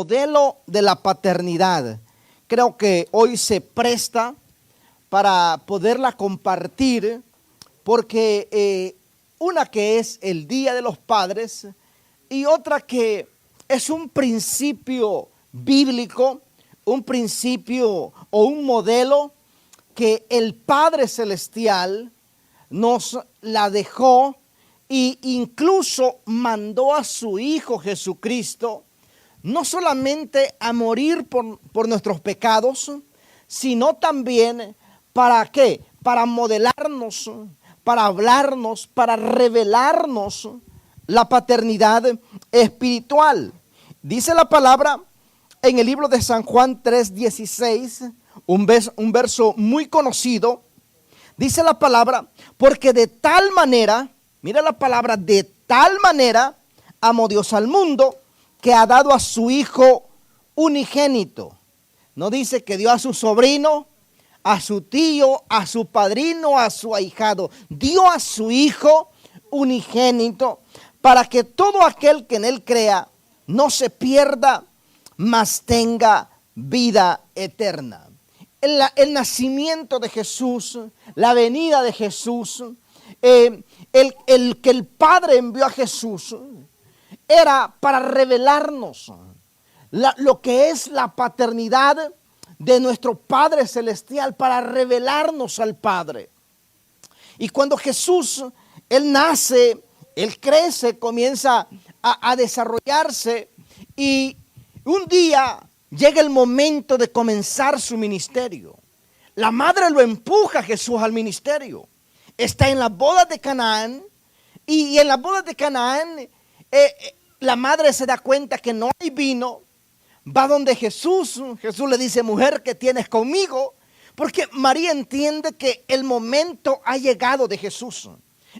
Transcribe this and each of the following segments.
modelo de la paternidad. Creo que hoy se presta para poderla compartir porque una que es el Día de los Padres y otra que es un principio bíblico, un principio o un modelo que el Padre Celestial nos la dejó e incluso mandó a su Hijo Jesucristo no solamente a morir por nuestros pecados, sino también ¿para qué? Para modelarnos, para hablarnos, para revelarnos la paternidad espiritual. Dice la palabra en el libro de San Juan 3:16, un verso muy conocido. Dice la palabra, porque de tal manera, mira la palabra, de tal manera amó Dios al mundo que ha dado a su Hijo unigénito. No dice que dio a su sobrino, a su tío, a su padrino, a su ahijado. Dio a su Hijo unigénito para que todo aquel que en él crea no se pierda, mas tenga vida eterna. El nacimiento de Jesús, la venida de Jesús, el que el Padre envió a Jesús era para revelarnos lo que es la paternidad de nuestro Padre Celestial, para revelarnos al Padre. Y cuando Jesús, Él nace, Él crece, comienza a desarrollarse y un día llega el momento de comenzar su ministerio. La madre lo empuja a Jesús al ministerio. Está en las bodas de Canaán y en las bodas de Canaán la madre se da cuenta que no hay vino. Va donde Jesús le dice, mujer, ¿qué tienes conmigo? Porque María entiende que el momento ha llegado de Jesús.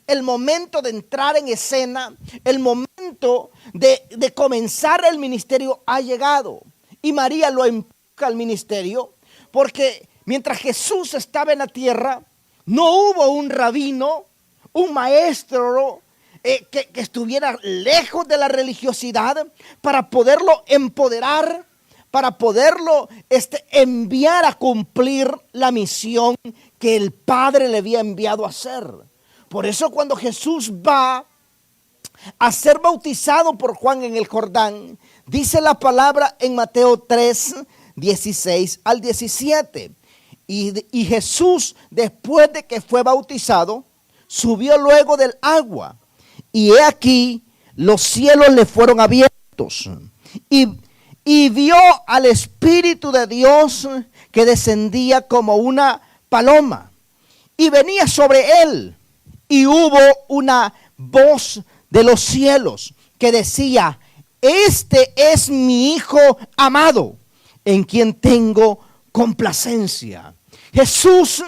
El momento de entrar en escena, el momento de comenzar el ministerio ha llegado. Y María lo empuja al ministerio porque mientras Jesús estaba en la tierra, no hubo un rabino, un maestro que estuviera lejos de la religiosidad para poderlo empoderar, para poderlo enviar a cumplir la misión que el Padre le había enviado a hacer. Por eso cuando Jesús va a ser bautizado por Juan en el Jordán, dice la palabra en Mateo 3:16 al 17. Y Jesús, después de que fue bautizado, subió luego del agua. Y he aquí, los cielos le fueron abiertos. Y vio al Espíritu de Dios que descendía como una paloma. Y venía sobre él. Y hubo una voz de los cielos que decía, este es mi Hijo amado, en quien tengo complacencia. Jesús,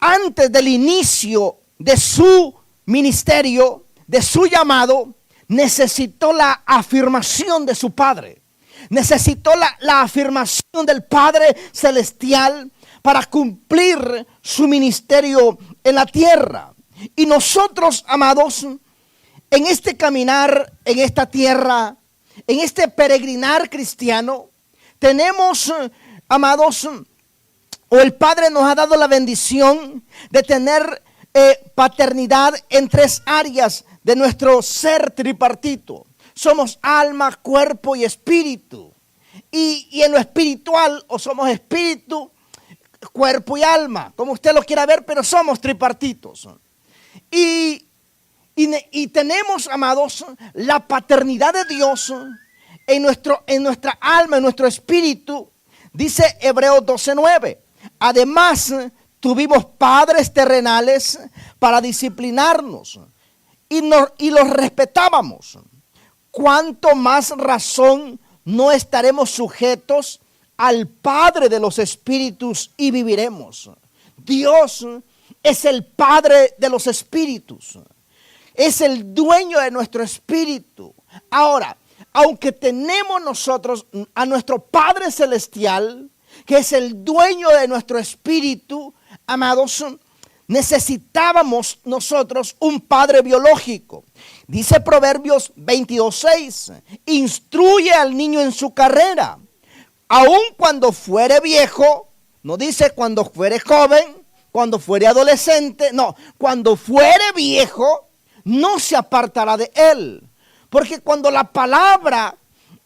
antes del inicio de su ministerio, de su llamado, necesitó la afirmación de su Padre. Necesitó la afirmación del Padre Celestial para cumplir su ministerio en la tierra. Y nosotros, amados, en este caminar, en esta tierra, en este peregrinar cristiano, tenemos, amados, o el Padre nos ha dado la bendición de tener paternidad en tres áreas de nuestro ser tripartito. Somos alma, cuerpo y espíritu. Y en lo espiritual, o somos espíritu, cuerpo y alma, como usted lo quiera ver, pero somos tripartitos. Y tenemos, amados, la paternidad de Dios en nuestra alma, en nuestro espíritu. Dice Hebreos 12:9. Además, tuvimos padres terrenales para disciplinarnos y los respetábamos. ¿Cuánto más razón no estaremos sujetos al Padre de los espíritus y viviremos? Dios es el Padre de los espíritus. Es el dueño de nuestro espíritu. Ahora, aunque tenemos nosotros a nuestro Padre Celestial, que es el dueño de nuestro espíritu, amados, necesitábamos nosotros un padre biológico. Dice Proverbios 22:6, instruye al niño en su carrera, aun cuando fuere viejo, no dice cuando fuere joven, cuando fuere adolescente, no, cuando fuere viejo, no se apartará de él. Porque cuando la palabra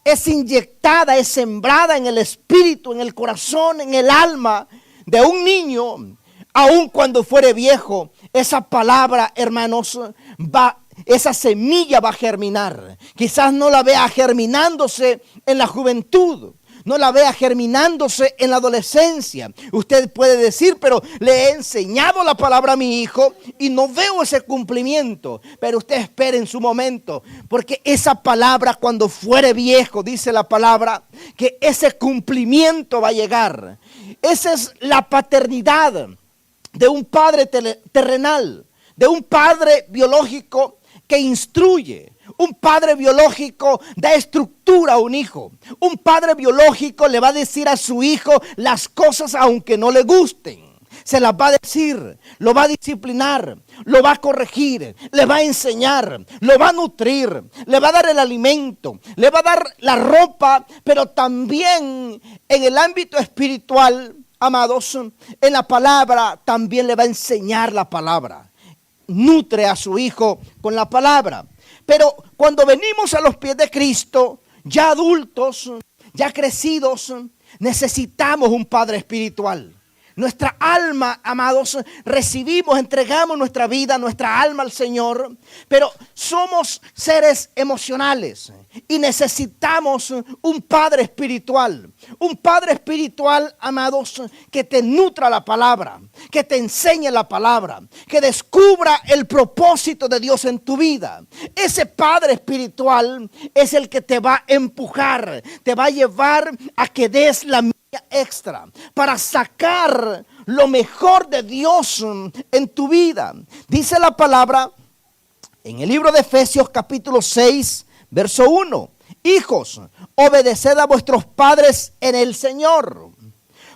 es inyectada, es sembrada en el espíritu, en el corazón, en el alma de un niño, aun cuando fuere viejo, esa palabra, hermanos, esa semilla va a germinar. Quizás no la vea germinándose en la juventud, no la vea germinándose en la adolescencia. Usted puede decir, pero le he enseñado la palabra a mi hijo y no veo ese cumplimiento. Pero usted espere en su momento, porque esa palabra cuando fuere viejo, dice la palabra, que ese cumplimiento va a llegar. Esa es la paternidad de un padre terrenal, de un padre biológico que instruye. Un padre biológico da estructura a un hijo. Un padre biológico le va a decir a su hijo las cosas aunque no le gusten. Se las va a decir, lo va a disciplinar, lo va a corregir, le va a enseñar, lo va a nutrir, le va a dar el alimento, le va a dar la ropa, pero también en el ámbito espiritual, amados, en la palabra también le va a enseñar la palabra. Nutre a su hijo con la palabra. Pero cuando venimos a los pies de Cristo, ya adultos, ya crecidos, necesitamos un padre espiritual. Nuestra alma, amados, recibimos, entregamos nuestra vida, nuestra alma al Señor, pero somos seres emocionales y necesitamos un padre espiritual. Un padre espiritual, amados, que te nutra la palabra, que te enseñe la palabra, que descubra el propósito de Dios en tu vida. Ese padre espiritual es el que te va a empujar, te va a llevar a que des la extra para sacar lo mejor de Dios en tu vida. Dice la palabra en el libro de Efesios capítulo 6 verso 1: hijos, obedeced a vuestros padres en el Señor,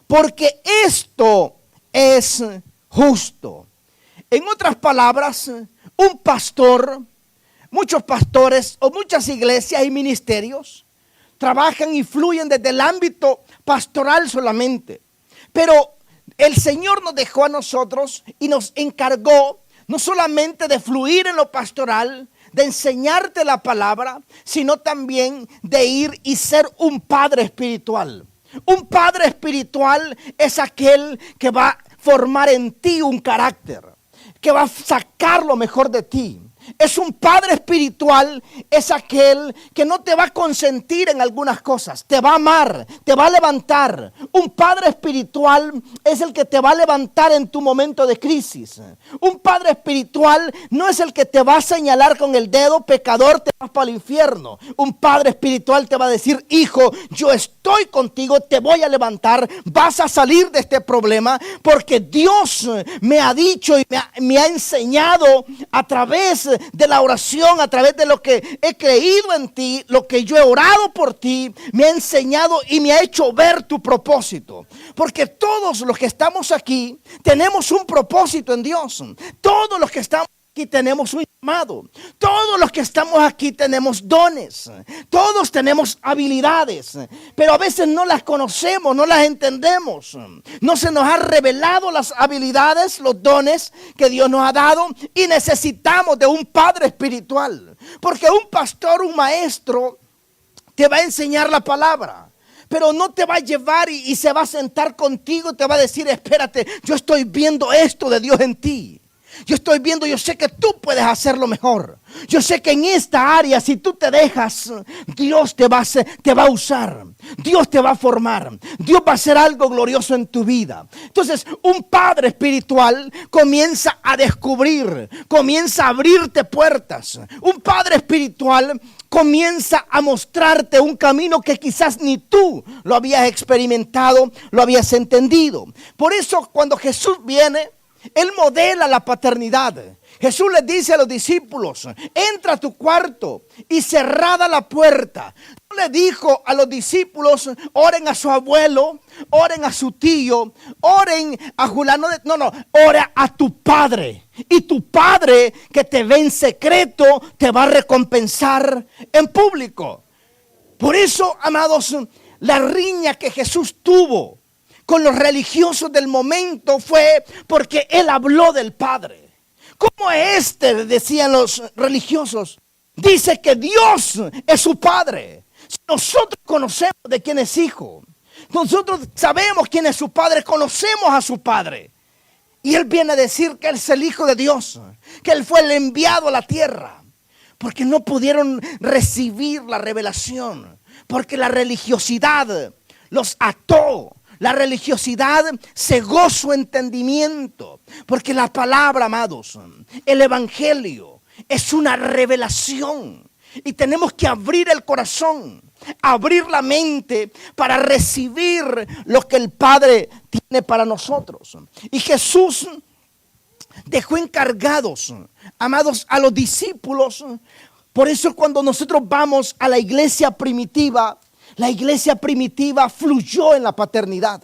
porque esto es justo. En otras palabras, un pastor, muchos pastores o muchas iglesias y ministerios trabajan y fluyen desde el ámbito pastoral solamente. Pero el Señor nos dejó a nosotros y nos encargó no solamente de fluir en lo pastoral, de enseñarte la palabra, sino también de ir y ser un padre espiritual. Un padre espiritual es aquel que va a formar en ti un carácter, que va a sacar lo mejor de ti. Es un padre espiritual, es aquel que no te va a consentir en algunas cosas, te va a amar, te va a levantar. Un padre espiritual es el que te va a levantar en tu momento de crisis. Un padre espiritual no es el que te va a señalar con el dedo, pecador, te vas para el infierno. Un padre espiritual te va a decir, hijo, yo estoy contigo, te voy a levantar, vas a salir de este problema, porque Dios me ha dicho y me ha enseñado a través de la oración, a través de lo que he creído en ti, lo que yo he orado por ti, me ha enseñado y me ha hecho ver tu propósito. Porque todos los que estamos aquí tenemos un propósito en Dios. Todos los que estamos aquí tenemos un llamado. Todos los que estamos aquí tenemos dones. Todos tenemos habilidades, pero a veces no las conocemos, no las entendemos. No se nos ha revelado las habilidades, los dones que Dios nos ha dado, y necesitamos de un padre espiritual. Porque un pastor, un maestro, te va a enseñar la palabra, pero no te va a llevar y se va a sentar contigo y te va a decir, espérate, yo estoy viendo esto de Dios en ti. Yo estoy viendo, yo sé que tú puedes hacerlo mejor. Yo sé que en esta área, si tú te dejas, Dios te va a usar. Dios te va a formar. Dios va a hacer algo glorioso en tu vida. Entonces, un padre espiritual comienza a descubrir, comienza a abrirte puertas. Un padre espiritual comienza a mostrarte un camino que quizás ni tú lo habías experimentado, lo habías entendido. Por eso, cuando Jesús viene, Él modela la paternidad. Jesús les dice a los discípulos: entra a tu cuarto y cerrada la puerta. No le dijo a los discípulos: oren a su abuelo, oren a su tío, oren a Julano. No, ora a tu Padre. Y tu Padre que te ve en secreto te va a recompensar en público. Por eso, amados, la riña que Jesús tuvo con los religiosos del momento fue porque Él habló del Padre. ¿Cómo decían los religiosos? Dice que Dios es su Padre. Si nosotros conocemos de quién es hijo, nosotros sabemos quién es su Padre, conocemos a su Padre. Y Él viene a decir que Él es el Hijo de Dios, que Él fue el enviado a la tierra. Porque no pudieron recibir la revelación, porque la religiosidad los ató. La religiosidad cegó su entendimiento, porque la palabra, amados, el evangelio es una revelación y tenemos que abrir el corazón, abrir la mente para recibir lo que el Padre tiene para nosotros. Y Jesús dejó encargados, amados, a los discípulos. Por eso cuando nosotros vamos a la iglesia primitiva fluyó en la paternidad.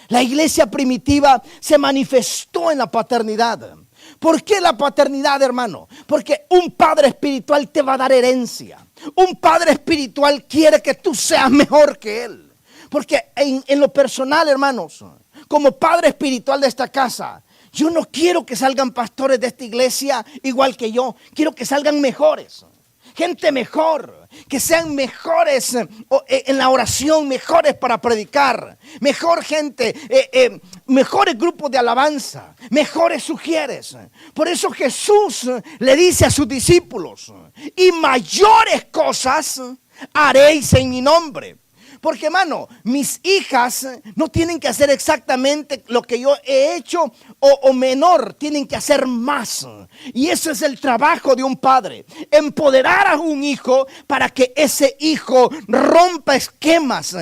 La iglesia primitiva se manifestó en la paternidad. ¿Por qué la paternidad, hermano? Porque un padre espiritual te va a dar herencia. Un padre espiritual quiere que tú seas mejor que él. Porque en lo personal, hermanos, como padre espiritual de esta casa, yo no quiero que salgan pastores de esta iglesia igual que yo. Quiero que salgan mejores. Gente mejor, que sean mejores en la oración, mejores para predicar, mejor gente, mejores grupos de alabanza, mejores sugieres. Por eso Jesús le dice a sus discípulos: y mayores cosas haréis en mi nombre. Porque, hermano, mis hijas no tienen que hacer exactamente lo que yo he hecho o menor, tienen que hacer más. Y ese es el trabajo de un padre: empoderar a un hijo para que ese hijo rompa esquemas,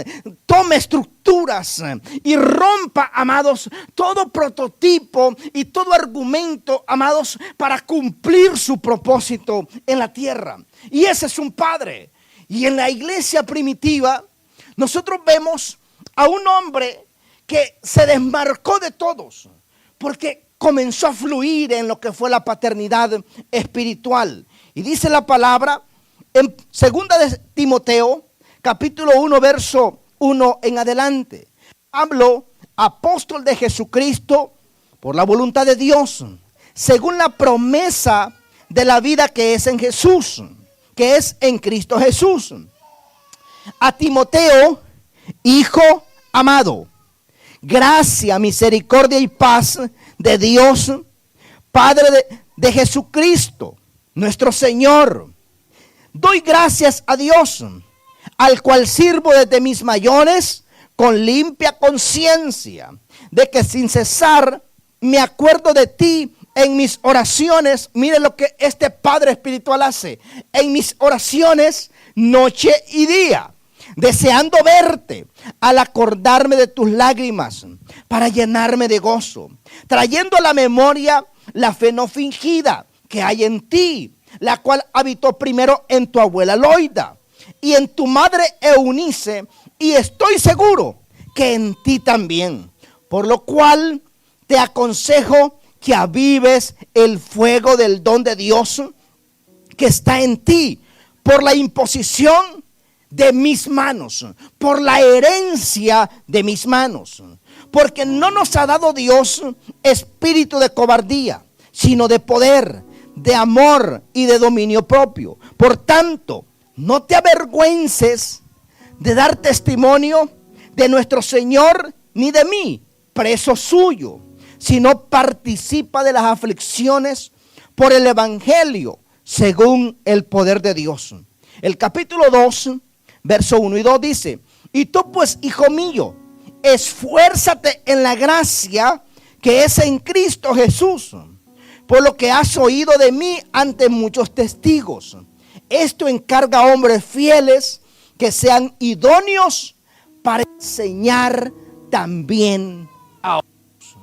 tome estructuras y rompa, amados, todo prototipo y todo argumento, amados, para cumplir su propósito en la tierra. Y ese es un padre. Y en la iglesia primitiva nosotros vemos a un hombre que se desmarcó de todos, porque comenzó a fluir en lo que fue la paternidad espiritual. Y dice la palabra en 2 de Timoteo, capítulo 1, verso 1 en adelante: Pablo, apóstol de Jesucristo, por la voluntad de Dios, según la promesa de la vida que es en Jesús, que es en Cristo Jesús. A Timoteo, hijo amado, gracia, misericordia y paz de Dios, Padre de Jesucristo, nuestro Señor. Doy gracias a Dios, al cual sirvo desde mis mayores con limpia conciencia, de que sin cesar me acuerdo de ti en mis oraciones. Mire lo que este padre espiritual hace: en mis oraciones noche y día, deseando verte, al acordarme de tus lágrimas, para llenarme de gozo, trayendo a la memoria la fe no fingida que hay en ti, la cual habitó primero en tu abuela Loida y en tu madre Eunice, y estoy seguro que en ti también. Por lo cual te aconsejo que avives el fuego del don de Dios que está en ti, por la imposición de mis manos, por la herencia de mis manos. Porque no nos ha dado Dios espíritu de cobardía, sino de poder, de amor y de dominio propio. Por tanto, no te avergüences de dar testimonio de nuestro Señor, ni de mí, preso suyo, sino participa de las aflicciones por el evangelio, según el poder de Dios. El capítulo 2, verso 1 y 2 dice: y tú pues, hijo mío, esfuérzate en la gracia que es en Cristo Jesús, por lo que has oído de mí ante muchos testigos. Esto encarga a hombres fieles que sean idóneos para enseñar también a otros.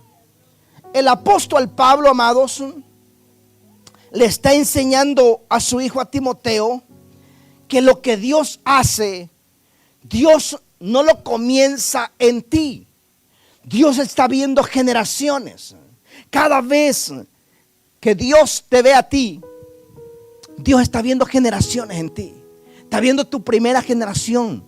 el apóstol Pablo, amados, le está enseñando a su hijo, a Timoteo, que lo que Dios hace, Dios no lo comienza en ti. Dios está viendo generaciones. Cada vez que Dios te ve a ti, Dios está viendo generaciones en ti. Está viendo tu primera generación,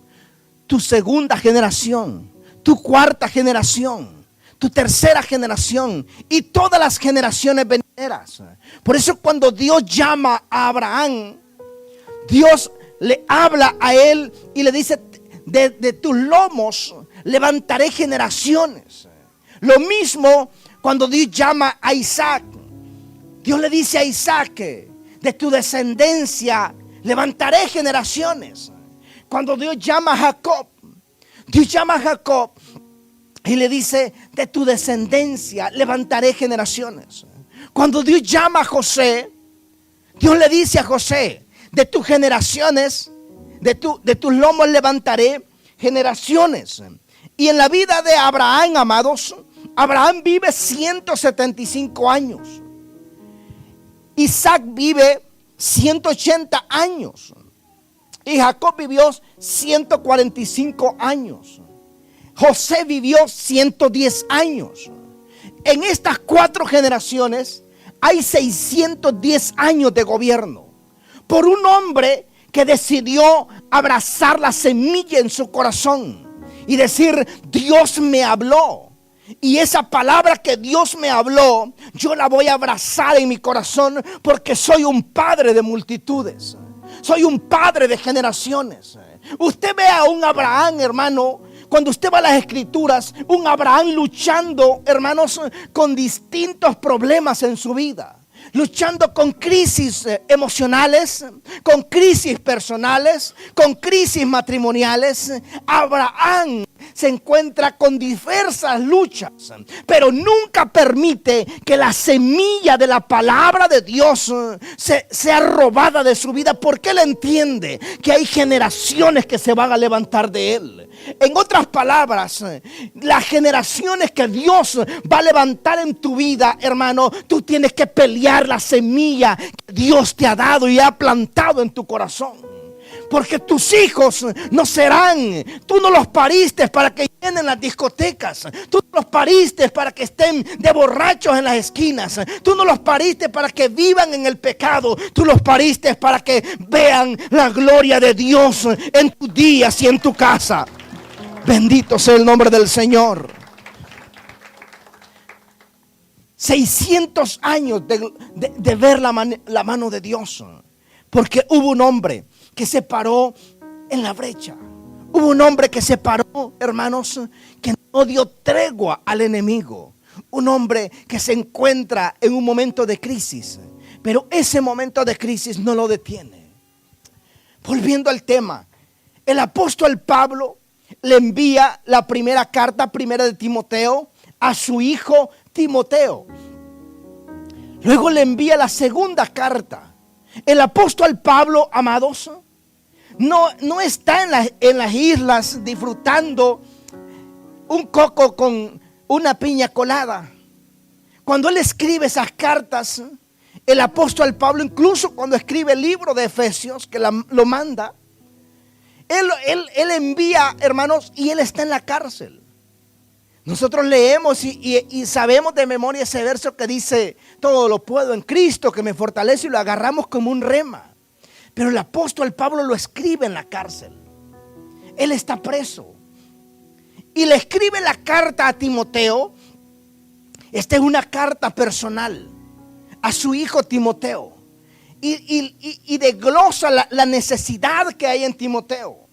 tu segunda generación, tu cuarta generación, tu tercera generación y todas las generaciones venideras. Por eso cuando Dios llama a Abraham, Dios le habla a él y le dice: de tus lomos levantaré generaciones. Lo mismo cuando Dios llama a Isaac. Dios le dice a Isaac: de tu descendencia levantaré generaciones. Cuando Dios llama a Jacob, Dios llama a Jacob y le dice: de tu descendencia levantaré generaciones. Cuando Dios llama a José, Dios le dice a José: de tus generaciones, de tus lomos levantaré generaciones. Y en la vida de Abraham, amados, Abraham vive 175 años. Isaac vive 180 años. Y Jacob vivió 145 años. José vivió 110 años. En estas 4 generaciones hay 610 años de gobierno. Por un hombre que decidió abrazar la semilla en su corazón y decir: Dios me habló. Y esa palabra que Dios me habló, yo la voy a abrazar en mi corazón, porque soy un padre de multitudes. Soy un padre de generaciones. Usted ve a un Abraham, hermano, cuando usted va a las escrituras, un Abraham luchando, hermanos, con distintos problemas en su vida. Luchando con crisis emocionales, con crisis personales, con crisis matrimoniales. Abraham se encuentra con diversas luchas, pero nunca permite que la semilla de la palabra de Dios sea robada de su vida, porque él entiende que hay generaciones que se van a levantar de él. En otras palabras, las generaciones que Dios va a levantar en tu vida, hermano, tú tienes que pelear la semilla que Dios te ha dado y ha plantado en tu corazón. Porque tus hijos no serán, tú no los pariste para que llenen las discotecas, tú no los pariste para que estén de borrachos en las esquinas, tú no los pariste para que vivan en el pecado, tú los pariste para que vean la gloria de Dios en tus días y en tu casa. Bendito sea el nombre del Señor. 600 años de ver la mano de Dios. Porque hubo un hombre que se paró en la brecha. Hubo un hombre que se paró, hermanos, que no dio tregua al enemigo. Un hombre que se encuentra en un momento de crisis, pero ese momento de crisis no lo detiene. Volviendo al tema, el apóstol Pablo le envía la primera carta, primera de Timoteo, a su hijo Timoteo. Luego le envía la segunda carta. El apóstol Pablo, amados, no está en las islas disfrutando un coco con una piña colada. Cuando él escribe esas cartas, el apóstol Pablo, incluso cuando escribe el libro de Efesios, que lo manda, él envía, hermanos, y él está en la cárcel. Nosotros leemos y sabemos de memoria ese verso que dice: todo lo puedo en Cristo que me fortalece, y lo agarramos como un rema. Pero el apóstol Pablo lo escribe en la cárcel. Él está preso y le escribe la carta a Timoteo. Esta es una carta personal a su hijo Timoteo, y desglosa la necesidad que hay en Timoteo.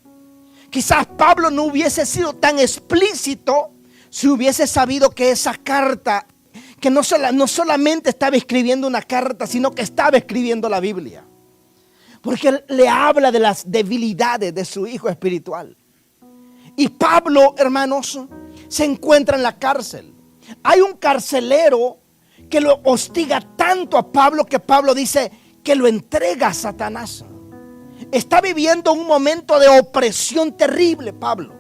Quizás Pablo no hubiese sido tan explícito si hubiese sabido que esa carta, que no solamente estaba escribiendo una carta, sino que estaba escribiendo la Biblia. Porque él le habla de las debilidades de su hijo espiritual. Y Pablo, hermanos, se encuentra en la cárcel. Hay un carcelero que lo hostiga tanto a Pablo, que Pablo dice que lo entrega a Satanás. Está viviendo un momento de opresión terrible, Pablo.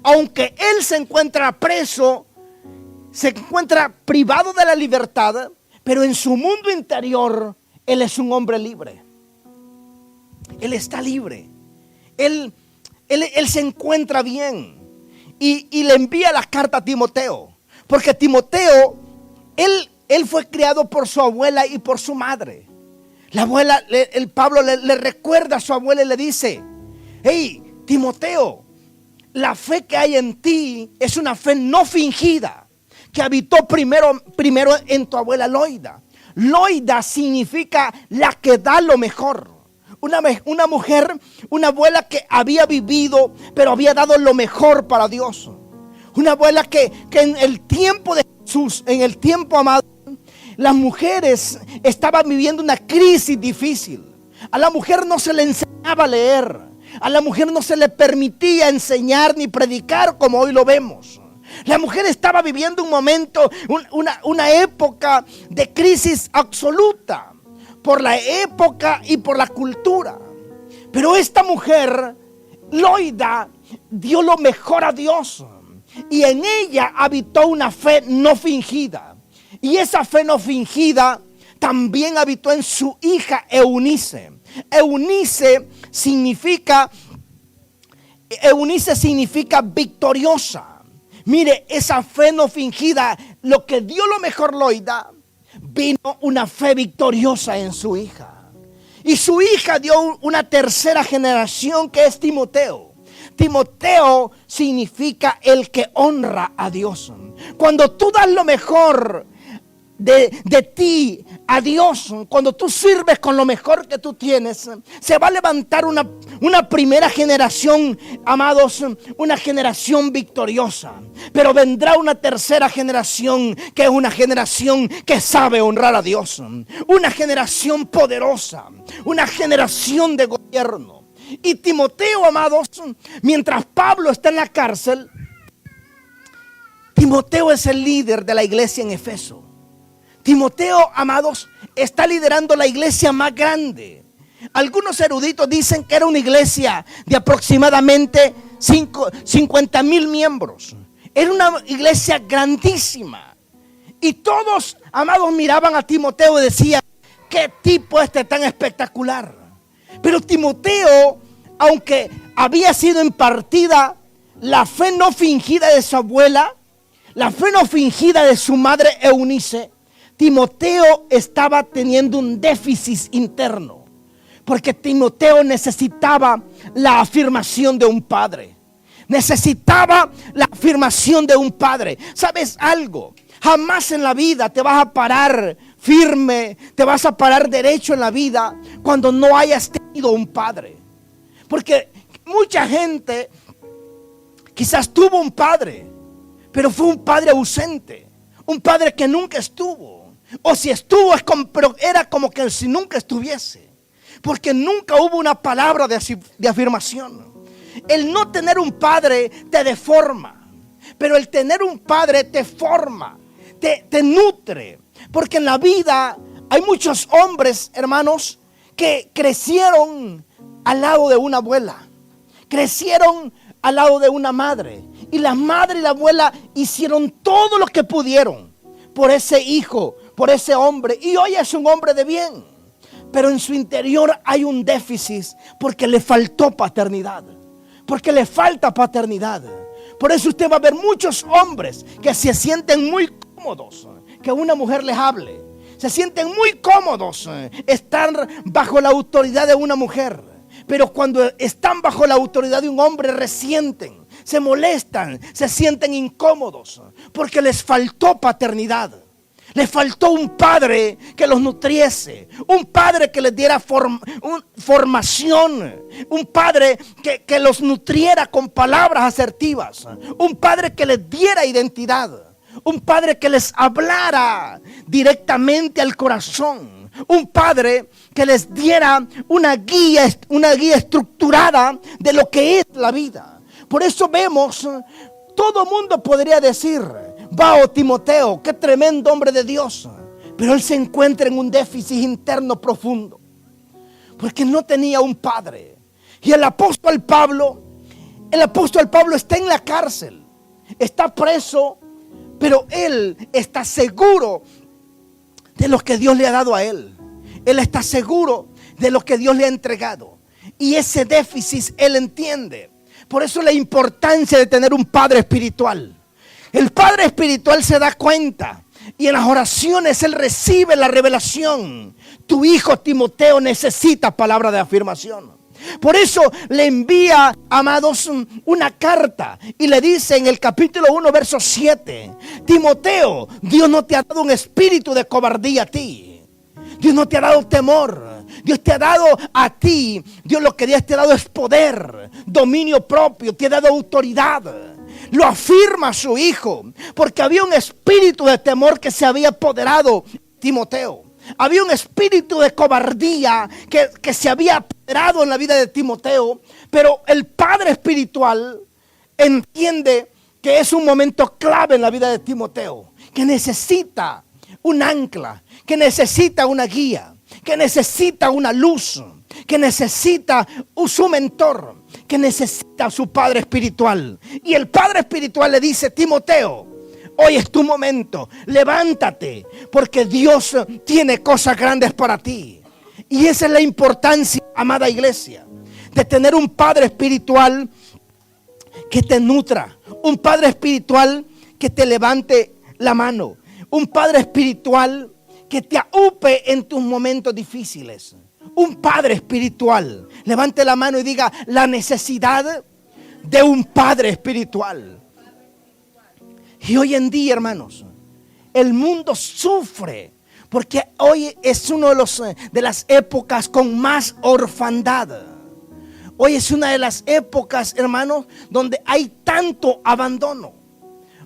Aunque él se encuentra preso, se encuentra privado de la libertad, pero en su mundo interior, él es un hombre libre. Él está libre. Él se encuentra bien. Y le envía la carta a Timoteo. Porque Timoteo, él fue criado por su abuela y por su madre. La abuela, el Pablo le recuerda a su abuela y le dice: hey, Timoteo, la fe que hay en ti es una fe no fingida, que habitó primero en tu abuela Loida. Loida significa la que da lo mejor. Una mujer, una abuela que había vivido, pero había dado lo mejor para Dios. Una abuela que en el tiempo de Jesús, en el tiempo amado, las mujeres estaban viviendo una crisis difícil. A la mujer no se le enseñaba a leer. A la mujer no se le permitía enseñar ni predicar como hoy lo vemos. La mujer estaba viviendo un momento, una época de crisis absoluta, por la época y por la cultura. Pero esta mujer, Loida, dio lo mejor a Dios. Y en ella habitó una fe no fingida. Y esa fe no fingida también habitó en su hija Eunice. Eunice significa victoriosa. Mire, esa fe no fingida, lo que dio lo mejor Loida, vino una fe victoriosa en su hija. Y su hija dio una tercera generación, que es Timoteo. Timoteo significa el que honra a Dios. Cuando tú das lo mejor de ti a Dios, cuando tú sirves con lo mejor que tú tienes, se va a levantar una primera generación, amados, una generación victoriosa. Pero vendrá una tercera generación, que es una generación que sabe honrar a Dios, una generación poderosa, una generación de gobierno. Y Timoteo, amados, mientras Pablo está en la cárcel, Timoteo es el líder de la iglesia en Efeso. Timoteo, amados, está liderando la iglesia más grande. Algunos eruditos dicen que era una iglesia de aproximadamente 50,000 miembros. Era una iglesia grandísima. Y todos, amados, miraban a Timoteo y decían: ¿qué tipo tan espectacular? Pero Timoteo, aunque había sido impartida la fe no fingida de su abuela, la fe no fingida de su madre Eunice, Timoteo estaba teniendo un déficit interno, porque Timoteo necesitaba la afirmación de un padre. Necesitaba la afirmación de un padre. ¿Sabes algo? Jamás en la vida te vas a parar firme, te vas a parar derecho en la vida cuando no hayas tenido un padre. Porque mucha gente quizás tuvo un padre, pero fue un padre ausente, un padre que nunca estuvo. O si estuvo, pero era como que si nunca estuviese, porque nunca hubo una palabra de afirmación. El no tener un padre te deforma, pero el tener un padre te forma, te nutre. Porque en la vida hay muchos hombres, hermanos, que crecieron al lado de una abuela, crecieron al lado de una madre, y la madre y la abuela hicieron todo lo que pudieron por ese hijo, por ese hombre, y hoy es un hombre de bien. Pero en su interior hay un déficit, porque le faltó paternidad, porque le falta paternidad. Por eso usted va a ver muchos hombres que se sienten muy cómodos que una mujer les hable. Se sienten muy cómodos estar bajo la autoridad de una mujer. Pero cuando están bajo la autoridad de un hombre, resienten, se molestan, se sienten incómodos, porque les faltó paternidad. Les faltó un padre que los nutriese, un padre que les diera formación, un padre que los nutriera con palabras asertivas, un padre que les diera identidad, un padre que les hablara directamente al corazón, un padre que les diera una guía estructurada de lo que es la vida. Por eso vemos, todo mundo podría decir: wow, Timoteo, qué tremendo hombre de Dios. Pero él se encuentra en un déficit interno profundo, porque no tenía un padre. Y el apóstol Pablo está en la cárcel, está preso, pero él está seguro de lo que Dios le ha dado a él. Él está seguro de lo que Dios le ha entregado. Y ese déficit él entiende. Por eso la importancia de tener un padre espiritual. El padre espiritual se da cuenta y en las oraciones él recibe la revelación. Tu hijo Timoteo necesita palabra de afirmación. Por eso le envía, amados, una carta y le dice en el capítulo 1, verso 7: Timoteo, Dios no te ha dado un espíritu de cobardía a ti. Dios no te ha dado temor. Dios te ha dado a ti, Dios lo que Dios te ha dado es poder, dominio propio, te ha dado autoridad. Lo afirma su hijo, porque había un espíritu de temor que se había apoderado de Timoteo. Había un espíritu de cobardía que se había apoderado en la vida de Timoteo. Pero el padre espiritual entiende que es un momento clave en la vida de Timoteo, que necesita un ancla, que necesita una guía, que necesita una luz, que necesita su mentor, que necesita su padre espiritual. Y el padre espiritual le dice: Timoteo, hoy es tu momento, levántate, porque Dios tiene cosas grandes para ti. Y esa es la importancia, amada iglesia, de tener un padre espiritual que te nutra, un padre espiritual que te levante la mano, un padre espiritual que te aupe en tus momentos difíciles. Un padre espiritual. Levante la mano y diga: la necesidad de un padre espiritual. Y hoy en día, hermanos, el mundo sufre porque hoy es una de las épocas con más orfandad. Hoy es una de las épocas, hermanos, donde hay tanto abandono.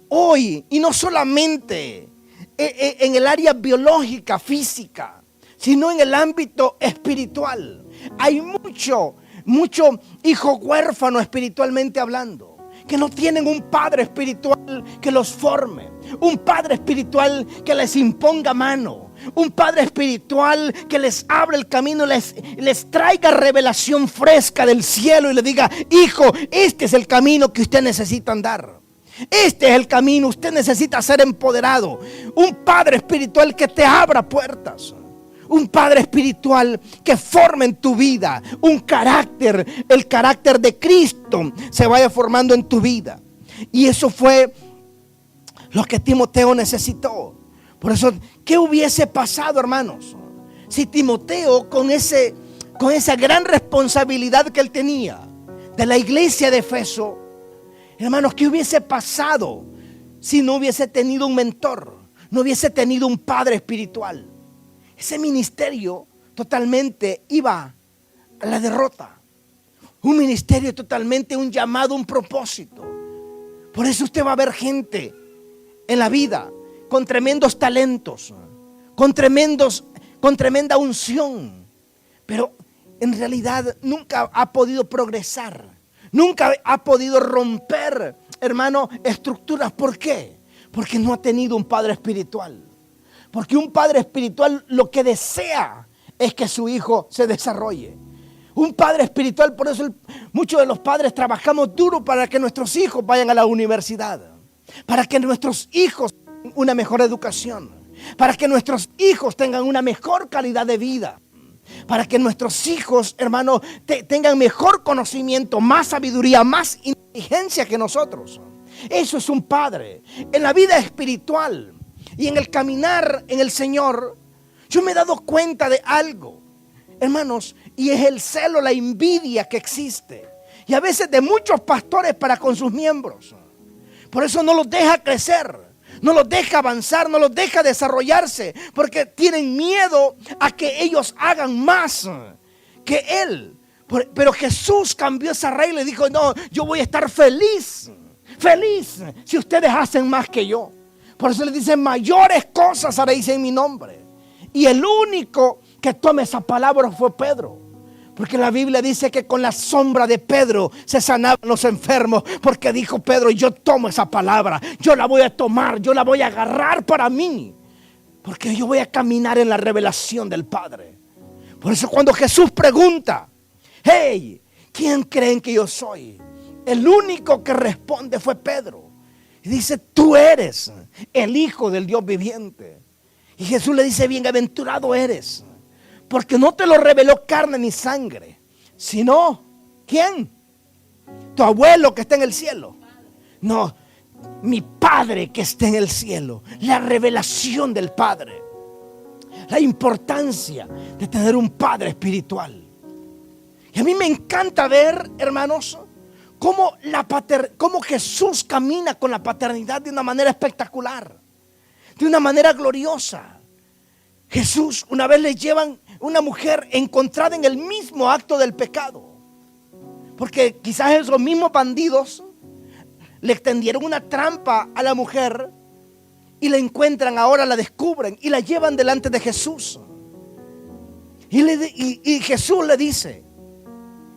Hoy, y no solamente en el área biológica, física, sino en el ámbito espiritual. Hay mucho hijo huérfano espiritualmente hablando, que no tienen un padre espiritual que los forme, un padre espiritual que les imponga mano, un padre espiritual que les abra el camino, les traiga revelación fresca del cielo y le diga: hijo, este es el camino que usted necesita andar. Este es el camino, usted necesita ser empoderado. Un padre espiritual que te abra puertas. Un padre espiritual que forme en tu vida un carácter, el carácter de Cristo se vaya formando en tu vida. Y eso fue lo que Timoteo necesitó. Por eso, ¿qué hubiese pasado, hermanos, si Timoteo con esa gran responsabilidad que él tenía de la iglesia de Efeso, hermanos, ¿qué hubiese pasado si no hubiese tenido un mentor, no hubiese tenido un padre espiritual? Ese ministerio totalmente iba a la derrota. Un ministerio totalmente, un llamado, un propósito. Por eso usted va a ver gente en la vida con tremendos talentos, con tremenda unción, pero en realidad nunca ha podido progresar, nunca ha podido romper, hermano, estructuras. ¿Por qué? Porque no ha tenido un padre espiritual. Porque un padre espiritual lo que desea es que su hijo se desarrolle. Un padre espiritual, por eso muchos de los padres trabajamos duro para que nuestros hijos vayan a la universidad, para que nuestros hijos tengan una mejor educación, para que nuestros hijos tengan una mejor calidad de vida, para que nuestros hijos, hermanos, tengan mejor conocimiento, más sabiduría, más inteligencia que nosotros. Eso es un padre. En la vida espiritual y en el caminar en el Señor, yo me he dado cuenta de algo, hermanos, y es el celo, la envidia que existe. Y a veces de muchos pastores para con sus miembros. Por eso no los deja crecer, no los deja avanzar, no los deja desarrollarse, porque tienen miedo a que ellos hagan más que Él. Pero Jesús cambió esa regla y dijo: no, yo voy a estar feliz si ustedes hacen más que yo. Por eso le dice: mayores cosas haréis en mi nombre. Y el único que tome esa palabra fue Pedro. Porque la Biblia dice que con la sombra de Pedro se sanaban los enfermos. Porque dijo Pedro: yo tomo esa palabra, yo la voy a tomar, yo la voy a agarrar para mí. Porque yo voy a caminar en la revelación del Padre. Por eso cuando Jesús pregunta: hey, ¿quién creen que yo soy? El único que responde fue Pedro. Y dice, tú eres el Hijo del Dios viviente. Y Jesús le dice, bienaventurado eres, porque no te lo reveló carne ni sangre, sino, ¿quién? Tu abuelo que está en el cielo. No, mi Padre que está en el cielo. La revelación del Padre. La importancia de tener un Padre espiritual. Y a mí me encanta ver, hermanos, cómo Jesús camina con la paternidad de una manera espectacular, de una manera gloriosa. Jesús, una vez le llevan una mujer encontrada en el mismo acto del pecado, porque quizás esos mismos bandidos le extendieron una trampa a la mujer y la encuentran, ahora la descubren y la llevan delante de Jesús. Y Jesús le dice,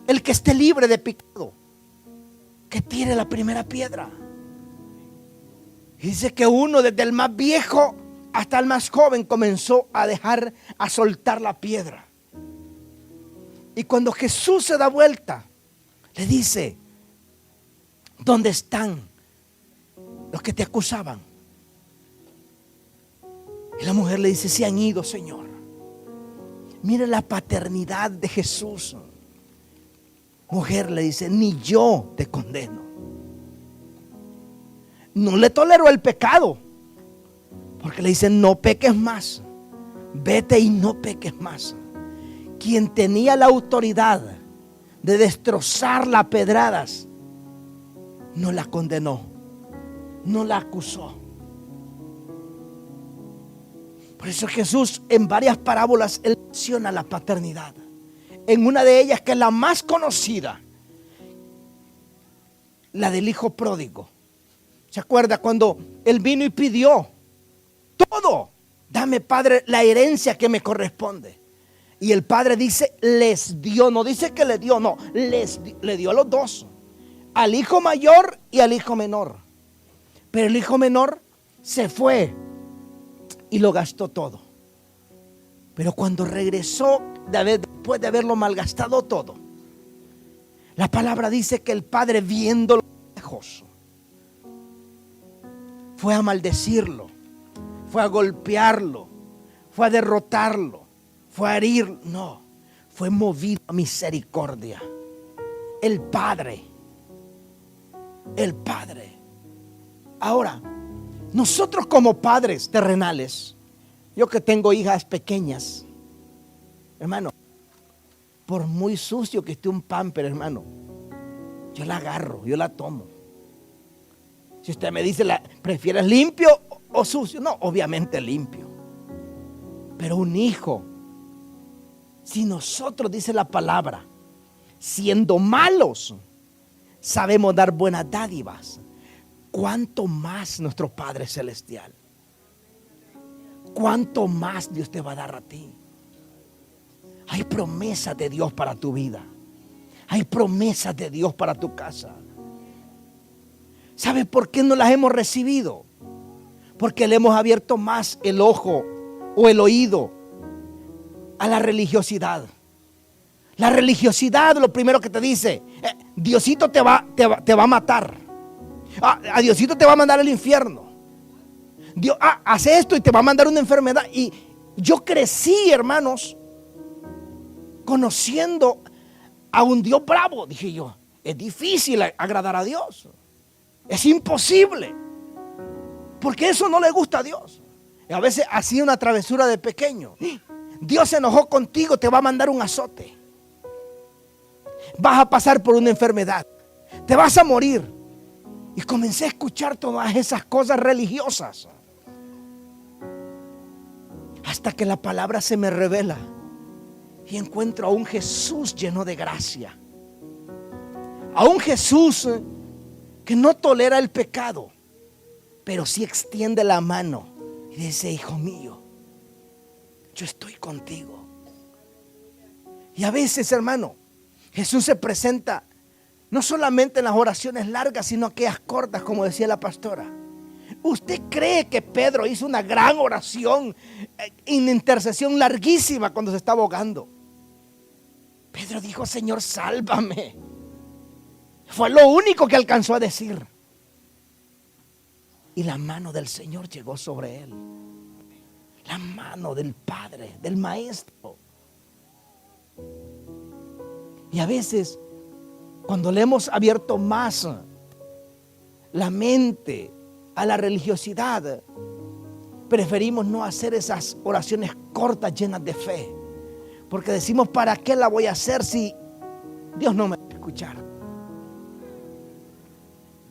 el que esté libre de pecado, que tire la primera piedra. Y dice que uno, desde el más viejo hasta el más joven, comenzó a soltar la piedra. Y cuando Jesús se da vuelta, le dice, ¿dónde están los que te acusaban? Y la mujer le dice, se han ido, Señor. Mire la paternidad de Jesús. Mujer, le dice, ni yo te condeno. No le toleró el pecado, porque le dice, no peques más. Vete y no peques más. Quien tenía la autoridad de destrozarla a pedradas, no la condenó, no la acusó. Por eso Jesús en varias parábolas él menciona la paternidad. En una de ellas, que es la más conocida, la del hijo pródigo. ¿Se acuerda cuando él vino y pidió todo? Dame, Padre, la herencia que me corresponde. Y el padre dice, les dio, no dice que le dio, no, le dio a los dos, al hijo mayor y al hijo menor. Pero el hijo menor se fue y lo gastó todo. Pero cuando regresó, después de haberlo malgastado todo, la palabra dice que el padre, viéndolo lejos, fue a maldecirlo, fue a golpearlo, fue a derrotarlo, fue a herirlo. No, fue movido a misericordia. El Padre. Ahora, nosotros como padres terrenales, yo que tengo hijas pequeñas, hermano, por muy sucio que esté un pamper, hermano, yo la agarro, yo la tomo. Si usted me dice, ¿prefieres limpio o sucio? No, obviamente limpio. Pero un hijo, si nosotros, dice la palabra, siendo malos, sabemos dar buenas dádivas, ¿cuánto más nuestro Padre Celestial? ¿Cuánto más Dios te va a dar a ti? Hay promesas de Dios para tu vida. Hay promesas de Dios para tu casa. ¿Sabe por qué no las hemos recibido? Porque le hemos abierto más el ojo o el oído a la religiosidad. La religiosidad, lo primero que te dice, Diosito te va a matar. A Diosito te va a mandar al infierno. Dios, hace esto y te va a mandar una enfermedad. Y yo crecí, hermanos, conociendo a un Dios bravo. Dije yo, es difícil agradar a Dios. Es imposible. Porque eso no le gusta a Dios. Y a veces hacía una travesura de pequeño. Dios se enojó contigo, te va a mandar un azote. Vas a pasar por una enfermedad. Te vas a morir. Y comencé a escuchar todas esas cosas religiosas. Hasta que la palabra se me revela. Y encuentro a un Jesús lleno de gracia. A un Jesús que no tolera el pecado, pero sí extiende la mano y dice, hijo mío, yo estoy contigo. Y a veces, hermano, Jesús se presenta no solamente en las oraciones largas, sino aquellas cortas, como decía la pastora. ¿Usted cree que Pedro hizo una gran oración en intercesión larguísima cuando se estaba ahogando? Pedro dijo, Señor, sálvame. Fue lo único que alcanzó a decir. y la mano del Señor llegó sobre él. La mano del Padre, del Maestro. Y a veces, cuando le hemos abierto más la mente a la religiosidad, preferimos no hacer esas oraciones cortas llenas de fe. Porque decimos, ¿para qué la voy a hacer si Dios no me va a escuchar?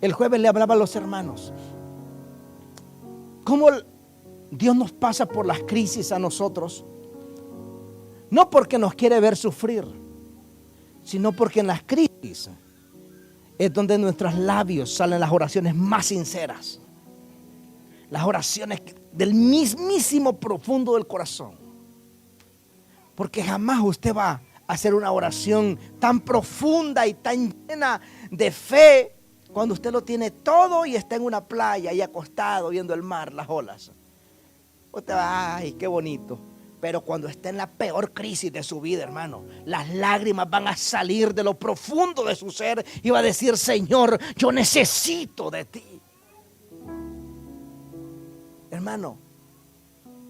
El jueves le hablaba a los hermanos cómo Dios nos pasa por las crisis a nosotros, no porque nos quiere ver sufrir, sino porque en las crisis es donde en nuestros labios salen las oraciones más sinceras, las oraciones del mismísimo profundo del corazón. Porque jamás usted va a hacer una oración tan profunda y tan llena de fe cuando usted lo tiene todo y está en una playa y acostado viendo el mar, las olas. Usted va, ay, qué bonito. Pero cuando esté en la peor crisis de su vida, hermano, las lágrimas van a salir de lo profundo de su ser y va a decir, Señor, yo necesito de ti. Hermano,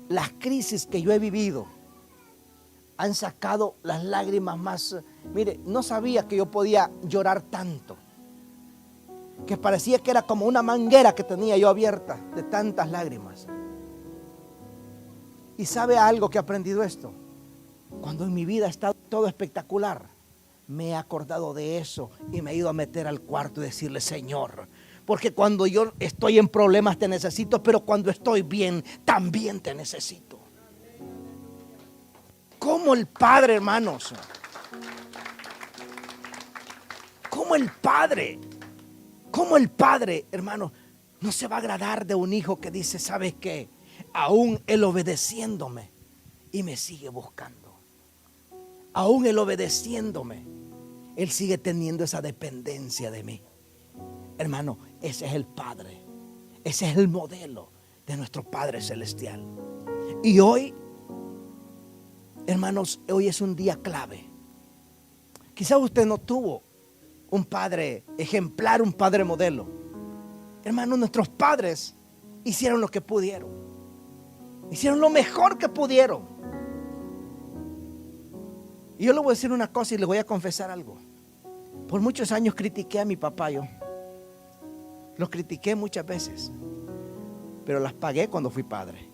las crisis que yo he vivido han sacado las lágrimas más. Mire, no sabía que yo podía llorar tanto, que parecía que era como una manguera que tenía yo abierta de tantas lágrimas. Y sabe algo que he aprendido esto: cuando en mi vida ha estado todo espectacular, me he acordado de eso y me he ido a meter al cuarto y decirle, Señor, porque cuando yo estoy en problemas te necesito, pero cuando estoy bien también te necesito. Como el Padre, hermanos, como el Padre, hermanos, no se va a agradar de un hijo que dice, ¿sabes qué? Aún él obedeciéndome y me sigue buscando. Aún él obedeciéndome, él sigue teniendo esa dependencia de mí. Hermano, ese es el Padre. Ese es el modelo de nuestro Padre Celestial. Y hoy, hermanos, hoy es un día clave. Quizás usted no tuvo un padre ejemplar, un padre modelo. Hermanos, nuestros padres hicieron lo que pudieron. Hicieron lo mejor que pudieron. Y yo le voy a decir una cosa y le voy a confesar algo. Por muchos años critiqué a mi papá yo. Los critiqué muchas veces, pero las pagué cuando fui padre.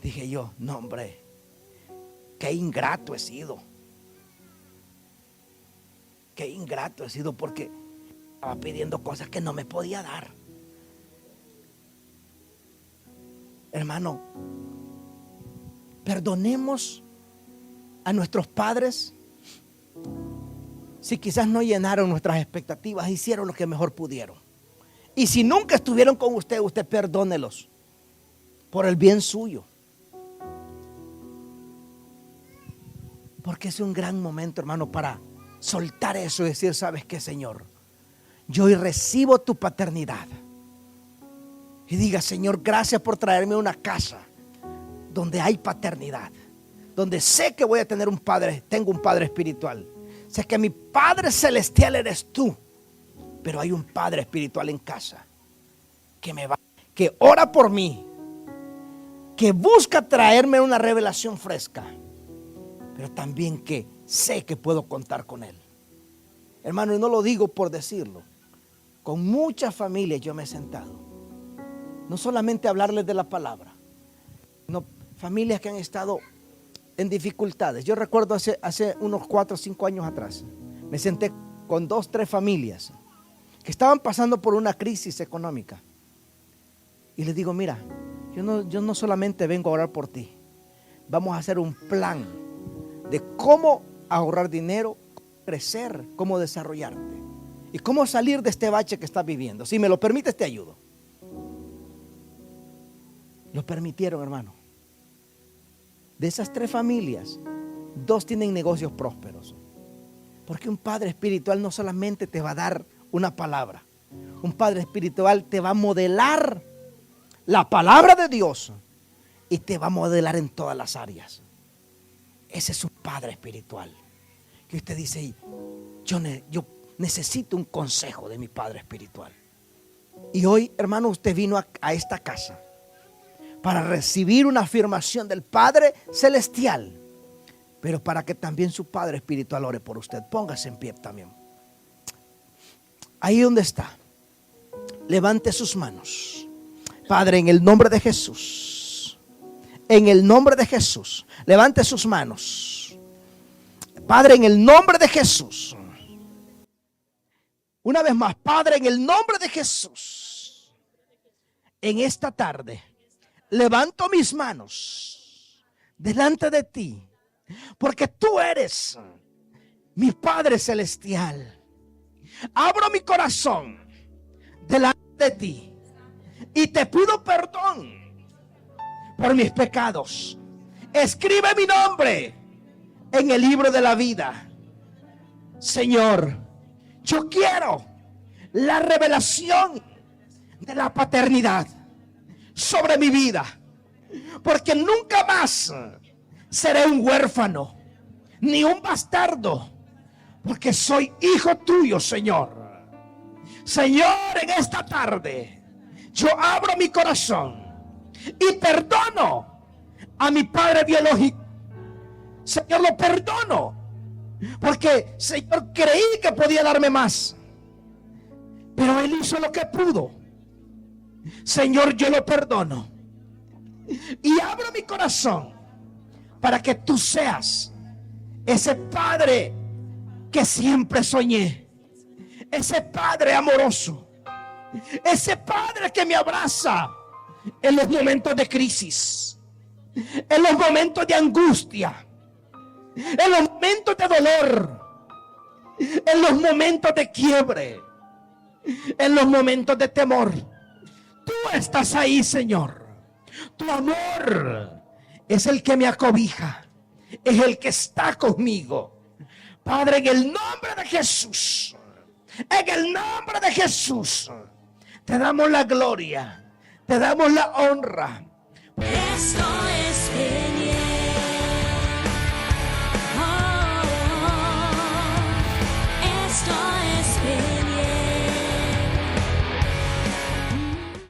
Dije yo, no hombre, qué ingrato he sido. Qué ingrato he sido porque estaba pidiendo cosas que no me podía dar. Hermano, perdonemos a nuestros padres si quizás no llenaron nuestras expectativas, hicieron lo que mejor pudieron. Y si nunca estuvieron con usted, usted perdónelos por el bien suyo. Porque es un gran momento, hermano, para soltar eso y decir, ¿sabes qué, Señor? Yo hoy recibo tu paternidad. Y diga, Señor, gracias por traerme a una casa donde hay paternidad, donde sé que voy a tener un padre, tengo un padre espiritual. Sé que mi Padre Celestial eres tú, pero hay un Padre espiritual en casa que ora por mí, que busca traerme una revelación fresca, pero también que sé que puedo contar con Él. Hermano, y no lo digo por decirlo. Con muchas familias yo me he sentado, no solamente a hablarles de la palabra, sino familias que han estado en dificultades. Yo recuerdo hace unos 4 o 5 años atrás, me senté con 2 o 3 familias que estaban pasando por una crisis económica. Y les digo, mira, yo no solamente vengo a orar por ti. Vamos a hacer un plan de cómo ahorrar dinero, crecer, cómo desarrollarte y cómo salir de este bache que estás viviendo. Si me lo permites, te ayudo. Lo permitieron, hermano. De esas 3 familias, 2 tienen negocios prósperos. Porque un padre espiritual no solamente te va a dar una palabra. Un padre espiritual te va a modelar la palabra de Dios y te va a modelar en todas las áreas. Ese es un padre espiritual. Que usted dice, yo necesito un consejo de mi padre espiritual. Y hoy, hermano, usted vino a esta casa para recibir una afirmación del Padre Celestial, pero para que también su Padre Espiritual ore por usted. Póngase en pie también. Ahí donde está, levante sus manos. Padre, en el nombre de Jesús, en el nombre de Jesús, levante sus manos. Padre, en el nombre de Jesús. Una vez más, Padre, en el nombre de Jesús, en esta tarde, levanto mis manos delante de ti, porque tú eres mi Padre Celestial. Abro mi corazón delante de ti y te pido perdón por mis pecados. Escribe mi nombre en el libro de la vida. Señor, yo quiero la revelación de la paternidad sobre mi vida, porque nunca más seré un huérfano ni un bastardo, porque soy hijo tuyo, Señor. Señor, en esta tarde yo abro mi corazón y perdono a mi padre biológico. Señor, lo perdono porque, Señor, creí que podía darme más, pero Él hizo lo que pudo. Señor, yo lo perdono y abro mi corazón para que tú seas ese Padre que siempre soñé, ese Padre amoroso, ese Padre que me abraza en los momentos de crisis, en los momentos de angustia, en los momentos de dolor, en los momentos de quiebre, en los momentos de temor. Tú estás ahí, Señor. Tu amor es el que me acobija, es el que está conmigo. Padre, en el nombre de Jesús, en el nombre de Jesús, te damos la gloria, te damos la honra. Esto es